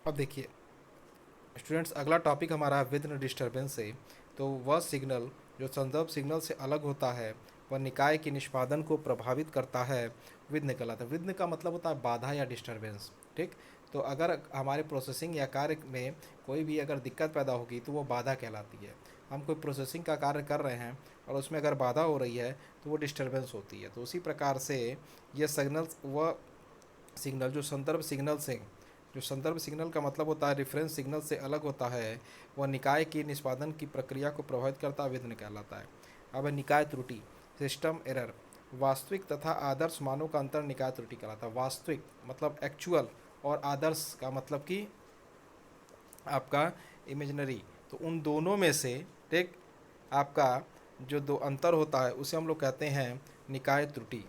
अब देखिए स्टूडेंट्स, अगला टॉपिक हमारा है विघ्न डिस्टर्बेंस से। तो वह सिग्नल जो संदर्भ सिग्नल से अलग होता है, वह निकाय के निष्पादन को प्रभावित करता है, विघ्न कहलाता है। विघ्न का मतलब होता है बाधा या डिस्टर्बेंस। ठीक, तो अगर हमारे प्रोसेसिंग या कार्य में कोई भी अगर दिक्कत पैदा होगी तो वो बाधा कहलाती है। हम कोई प्रोसेसिंग का कार्य कर रहे हैं और उसमें अगर बाधा हो रही है तो वो डिस्टर्बेंस होती है। तो उसी प्रकार से ये सिग्नल्स, वह सिग्नल जो संदर्भ सिग्नल का मतलब होता है रेफरेंस सिग्नल से अलग होता है, वह निकाय की निष्पादन की प्रक्रिया को प्रभावित करता है, विघ्न कहलाता है। अब है निकाय त्रुटि, सिस्टम एरर। वास्तविक तथा आदर्श मानों का अंतर निकाय त्रुटि कहलाता है। वास्तविक मतलब एक्चुअल, और आदर्श का मतलब कि आपका इमेजिनरी। तो उन दोनों में से ठीक आपका जो दो अंतर होता है उसे हम लोग कहते हैं निकाय त्रुटि।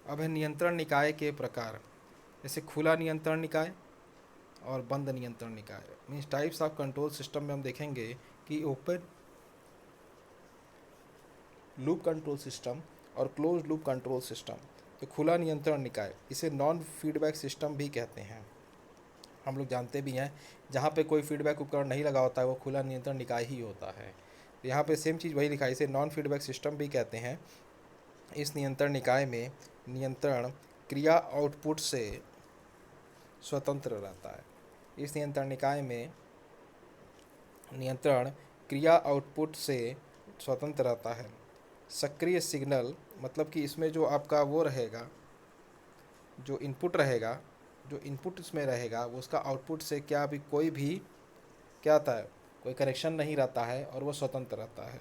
अब है नियंत्रण निकाय के प्रकार, जैसे खुला नियंत्रण निकाय और बंद नियंत्रण निकाय। Means types of control system में हम देखेंगे कि ओपन लूप कंट्रोल सिस्टम और क्लोज लूप कंट्रोल सिस्टम। तो खुला नियंत्रण निकाय, इसे नॉन फीडबैक सिस्टम भी कहते हैं। हम लोग जानते भी हैं जहाँ पे कोई फीडबैक उपकरण नहीं लगा होता है वो खुला नियंत्रण निकाय ही होता है। तो यहाँ पे सेम चीज़ वही लिखा है, इसे नॉन फीडबैक सिस्टम भी कहते हैं। इस नियंत्रण निकाय में नियंत्रण क्रिया आउटपुट से स्वतंत्र रहता है। इस नियंत्रण निकाय में नियंत्रण क्रिया आउटपुट से स्वतंत्र रहता है। सक्रिय सिग्नल मतलब कि इसमें जो आपका वो रहेगा, जो इनपुट रहेगा, जो इनपुट इसमें रहेगा वो उसका आउटपुट से क्या भी कोई भी क्या आता है, कोई कनेक्शन नहीं रहता है और वो स्वतंत्र रहता है।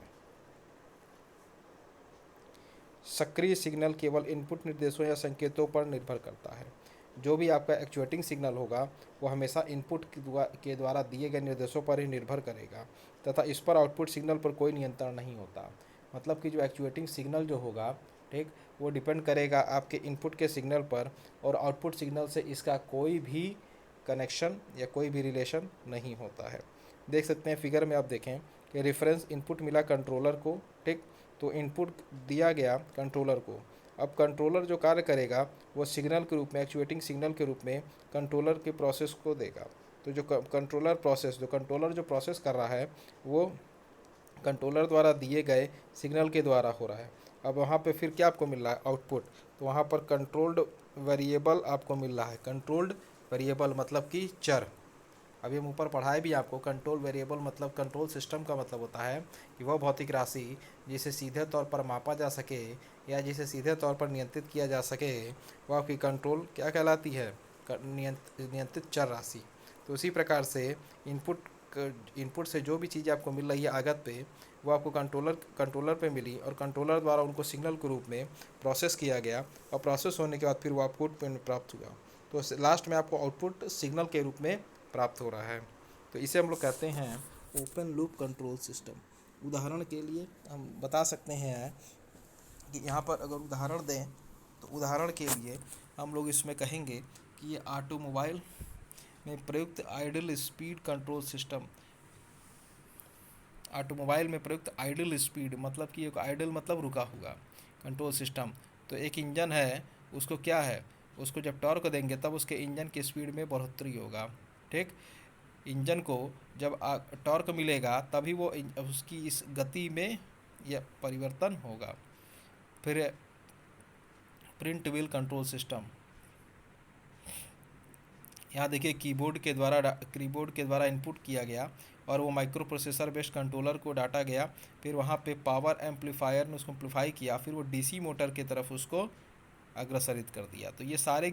सक्रिय सिग्नल केवल इनपुट निर्देशों या संकेतों पर निर्भर करता है। जो भी आपका एक्चुएटिंग सिग्नल होगा वो हमेशा इनपुट के द्वारा दिए गए निर्देशों पर ही निर्भर करेगा तथा इस पर आउटपुट सिग्नल पर कोई नियंत्रण नहीं होता। मतलब कि जो एक्चुएटिंग सिग्नल जो होगा ठीक, वो डिपेंड करेगा आपके इनपुट के सिग्नल पर, और आउटपुट सिग्नल से इसका कोई भी कनेक्शन या कोई भी रिलेशन नहीं होता है। देख सकते हैं फिगर में, आप देखें कि रेफरेंस इनपुट मिला कंट्रोलर को। ठीक, तो इनपुट दिया गया कंट्रोलर को। अब कंट्रोलर जो कार्य करेगा वो सिग्नल के रूप में, एक्चुएटिंग सिग्नल के रूप में कंट्रोलर के प्रोसेस को देगा। तो जो कंट्रोलर प्रोसेस, जो कंट्रोलर जो प्रोसेस कर रहा है वो कंट्रोलर द्वारा दिए गए सिग्नल के द्वारा हो रहा है। अब वहाँ पे फिर क्या आपको मिल रहा है, आउटपुट। तो वहाँ पर कंट्रोल्ड वेरिएबल आपको मिल रहा है। कंट्रोल्ड वेरिएबल मतलब कि चर। अभी हम ऊपर पढ़ाए भी आपको, कंट्रोल वेरिएबल मतलब कंट्रोल सिस्टम का मतलब होता है कि वह भौतिक राशि जिसे सीधे तौर पर मापा जा सके या जिसे सीधे तौर पर नियंत्रित किया जा सके वह आपकी कंट्रोल क्या कहलाती है, नियंत्रित चर राशि। तो उसी प्रकार से इनपुट से जो भी चीज़ आपको मिल रही है आगत पे, वो आपको कंट्रोलर पे मिली और कंट्रोलर द्वारा उनको सिग्नल के रूप में प्रोसेस किया गया, और प्रोसेस होने के बाद फिर वो आउटपुट पे प्राप्त हुआ। तो लास्ट में आपको आउटपुट सिग्नल के रूप में प्राप्त हो रहा है। तो इसे हम लोग कहते हैं ओपन लूप कंट्रोल सिस्टम। उदाहरण के लिए हम बता सकते हैं कि यहाँ पर अगर उदाहरण दें तो उदाहरण के लिए हम लोग इसमें कहेंगे कि ये ऑटोमोबाइल में प्रयुक्त idle speed control system. Automobile में प्रयुक्त आइडल स्पीड मतलब कि एक आइडल मतलब रुका हुआ कंट्रोल सिस्टम। तो एक इंजन है, उसको क्या है, उसको जब टॉर्क देंगे तब उसके इंजन की स्पीड में बढ़ोतरी होगा। ठीक, इंजन को जब टॉर्क मिलेगा तभी वो उसकी इस गति में यह परिवर्तन होगा। फिर प्रिंट व्हील कंट्रोल सिस्टम। यहाँ देखिए कीबोर्ड के द्वारा इनपुट किया गया और वो माइक्रो प्रोसेसर बेस्ड कंट्रोलर को डाटा गया। फिर वहाँ पे पावर एम्पलीफायर ने उसको एम्पलीफाई किया, फिर वो डीसी मोटर की तरफ उसको अग्रसरित कर दिया। तो ये सारे